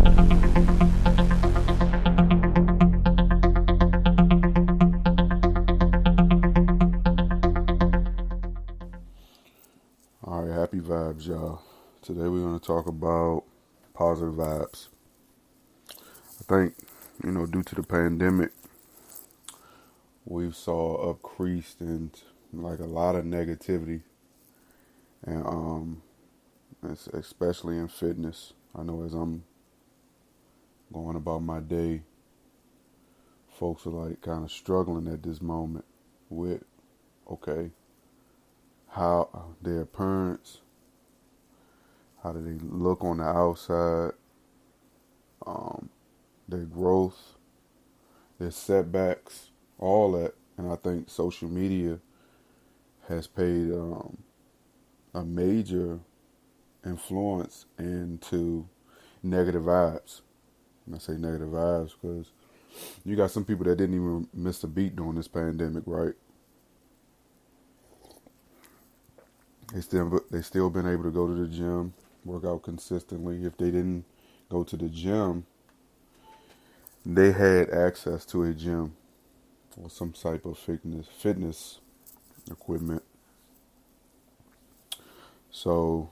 All right, happy vibes, y'all. Today we're going to talk about positive vibes. I think, due to the pandemic, we've saw increased in like a lot of negativity, and especially in fitness. I know as I'm going about my day, folks are like kind of struggling at this moment with, okay, how their appearance, how do they look on the outside, um, their growth, their setbacks, all that. And I think social media has played a major influence into negative vibes. And I say negative vibes because you got some people that didn't even miss a beat during this pandemic, right? They still been able to go to the gym, work out consistently. If they didn't go to the gym, they had access to a gym or some type of fitness equipment. So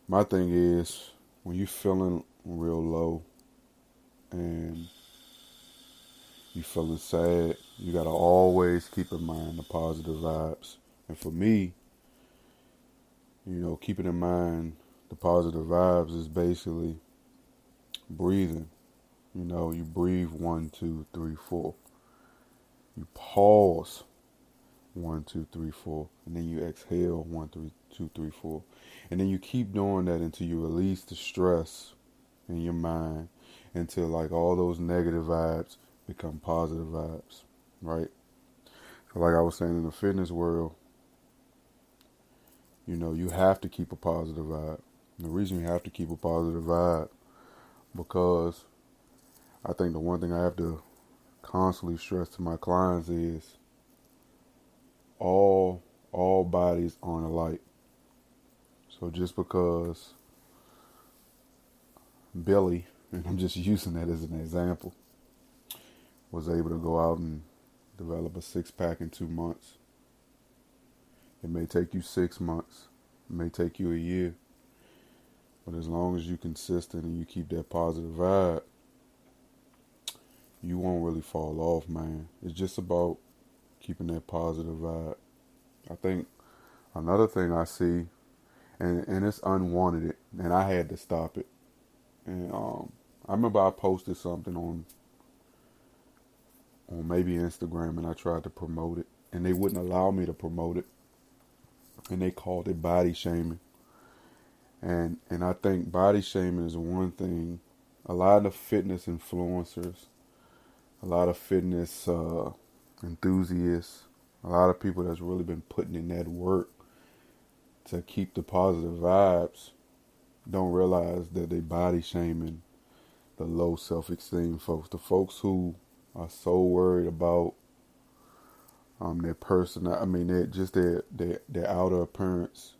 my thing is, when you feeling real low and you feeling sad, you gotta always keep in mind the positive vibes. And for me, keeping in mind the positive vibes is basically breathing. You breathe 1, 2, 3, 4. You pause 1, 2, 3, 4, and then you exhale 1, 2, 3, 4, and then you keep doing that until you release the stress in your mind, until like all those negative vibes become positive vibes, right? So like I was saying, in the fitness world, you have to keep a positive vibe. And the reason you have to keep a positive vibe, because I think the one thing I have to constantly stress to my clients is all bodies aren't alike. So just because Billy, and I'm just using that as an example, was able to go out and develop a six-pack in 2 months, it may take you 6 months, it may take you a year, but as long as you're consistent and you keep that positive vibe, you won't really fall off, man. It's just about keeping that positive vibe. I think another thing I see, and it's unwanted, and I had to stop it. And I remember I posted something on maybe Instagram, and I tried to promote it, and they wouldn't allow me to promote it, and they called it body shaming. And I think body shaming is one thing. A lot of fitness influencers, a lot of fitness enthusiasts, a lot of people that's really been putting in that work to keep the positive vibes don't realize that they body shaming the low self-esteem folks. The folks who are so worried about their person. I mean, they're just their outer appearance,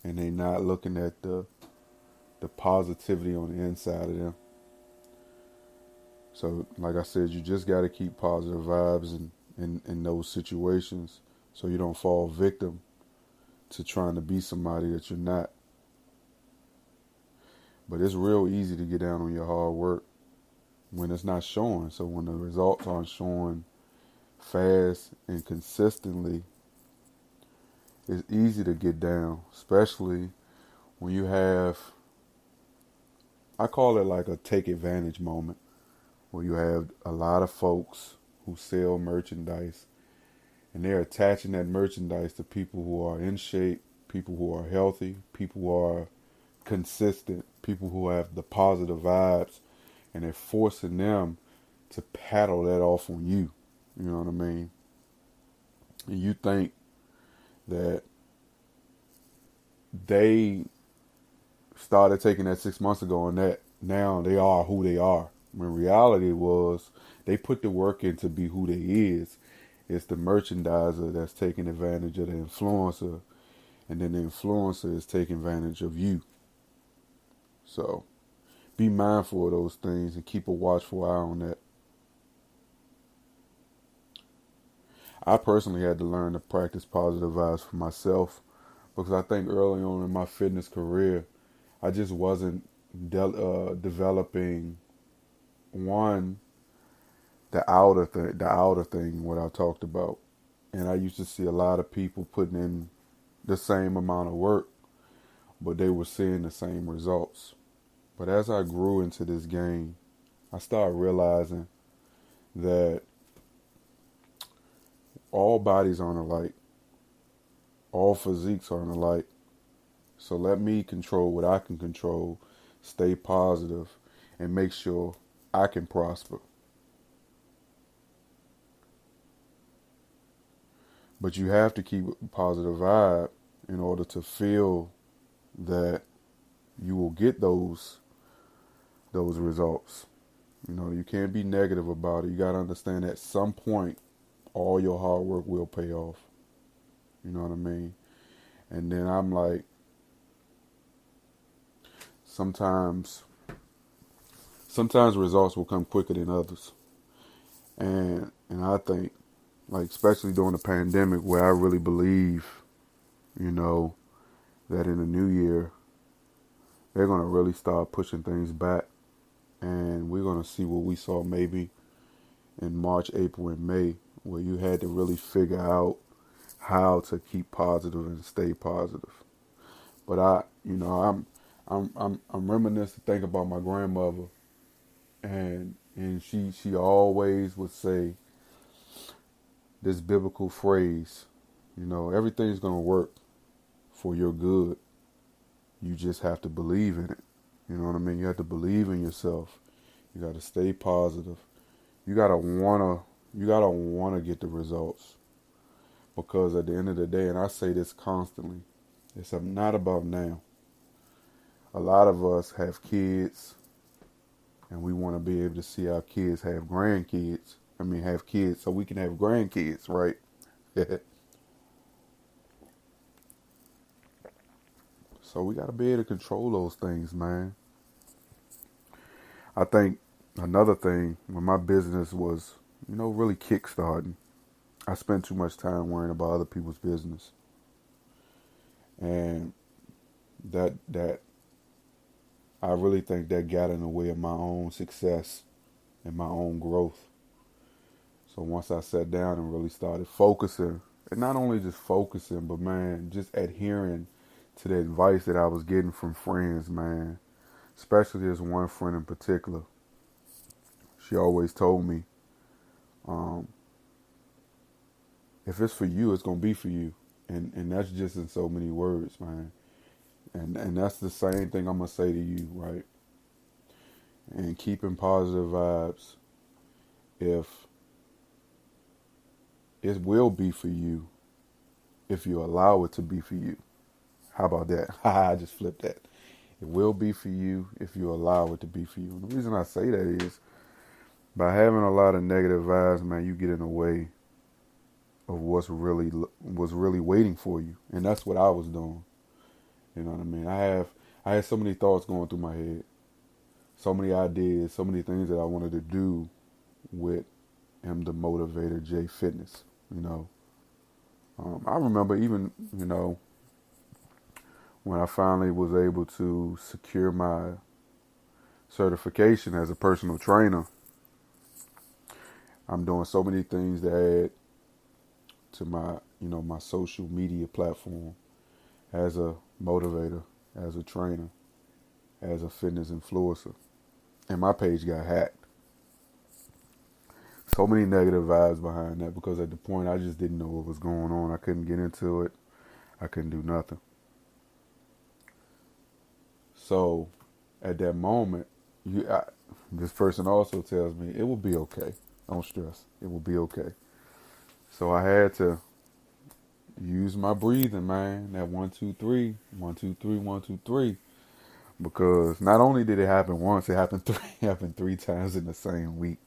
and they not looking at the positivity on the inside of them. So, like I said, you just got to keep positive vibes in those situations, so you don't fall victim to trying to be somebody that you're not. But it's real easy to get down on your hard work when it's not showing. So when the results aren't showing fast and consistently, it's easy to get down, especially when you have, I call it like a take advantage moment, where you have a lot of folks who sell merchandise, and they're attaching that merchandise to people who are in shape, people who are healthy, people who are consistent, people who have the positive vibes, and they're forcing them to paddle that off on you. You know what I mean? And you think that they started taking that 6 months ago, and that now they are who they are. When reality was, they put the work in to be who they is. It's the merchandiser that's taking advantage of the influencer, and then the influencer is taking advantage of you. So be mindful of those things and keep a watchful eye on that. I personally had to learn to practice positive vibes for myself because I think early on in my fitness career, I just wasn't developing one the outer thing, what I talked about, and I used to see a lot of people putting in the same amount of work, but they were seeing the same results. But as I grew into this game, I started realizing that all bodies aren't alike, all physiques aren't alike. So let me control what I can control, stay positive, and make sure I can prosper. But you have to keep a positive vibe in order to feel that you will get those results. You know, you can't be negative about it. You got to understand that at some point, all your hard work will pay off. You know what I mean? And then I'm like, sometimes results will come quicker than others. And I think, like, especially during the pandemic, where I really believe, you know, that in the new year, they're going to really start pushing things back. And we're going to see what we saw maybe in March, April, and May, where you had to really figure out how to keep positive and stay positive. But I'm reminiscing, think about my grandmother, and she always would say this biblical phrase, you know, everything's gonna work for your good. You just have to believe in it. You know what I mean? You have to believe in yourself. You got to stay positive. You gotta wanna get the results, because at the end of the day, and I say this constantly, it's not about now. A lot of us have kids, and we want to be able to see our kids have grandkids. I mean, have kids so we can have grandkids, right? So we got to be able to control those things, man. I think another thing, when my business was, you know, really kickstarting, I spent too much time worrying about other people's business, and that I really think that got in the way of my own success and my own growth. So once I sat down and really started focusing, and not only just focusing, but man, just adhering to the advice that I was getting from friends, man. Especially this one friend in particular. She always told me, um, if it's for you, it's gonna be for you. And that's just in so many words, man. And that's the same thing I'm gonna say to you, right? And keeping positive vibes, if it will be for you if you allow it to be for you. How about that? I just flipped that. It will be for you if you allow it to be for you. And the reason I say that is by having a lot of negative vibes, man, you get in the way of what's really waiting for you. And that's what I was doing. You know what I mean? I had so many thoughts going through my head, so many ideas, so many things that I wanted to do with the Motivator J Fitness. You know, I remember even, you know, when I finally was able to secure my certification as a personal trainer. I'm doing so many things to add to my, you know, my social media platform as a motivator, as a trainer, as a fitness influencer. And my page got hacked. So many negative vibes behind that, because at the point I just didn't know what was going on. I couldn't get into it. I couldn't do nothing. So at that moment, this person also tells me it will be okay. Don't stress. It will be okay. So I had to use my breathing, man. That 1, 2, 3, 1, 2, 3, 1, 2, 3. Because not only did it happen once, it happened three, happened 3 times in the same week.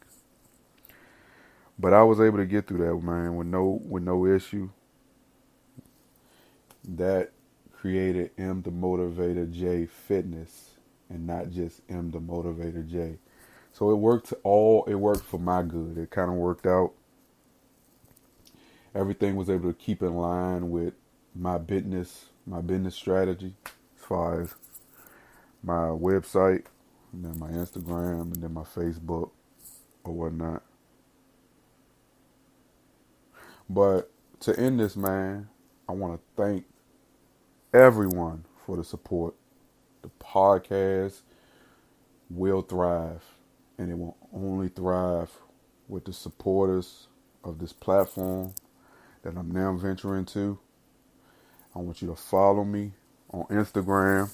But I was able to get through that, man, with no issue. That created the Motivator J Fitness and not just M the Motivator J. So it worked for my good. It kind of worked out. Everything was able to keep in line with my business strategy as far as my website, and then my Instagram, and then my Facebook or whatnot. But to end this, man, I want to thank everyone for the support. The podcast will thrive, and it will only thrive with the supporters of this platform that I'm now venturing to. I want you to follow me on Instagram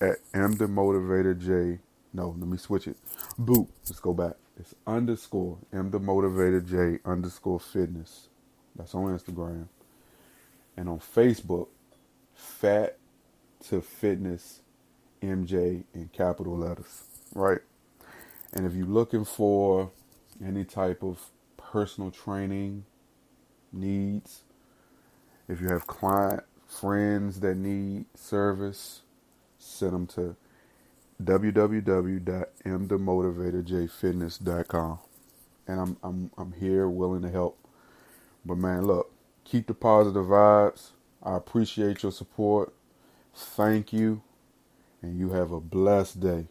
at mthemotivatorj. No, let me switch it. Boot. Let's go back. It's underscore mthemotivatorj underscore fitness. That's on Instagram. And on Facebook, Fat to Fitness MJ in capital letters. Right? And if you're looking for any type of personal training needs, if you have client friends that need service, send them to www.mthemotivatorjfitness.com. And I'm here willing to help. But man, look, keep the positive vibes. I appreciate your support. Thank you. And you have a blessed day.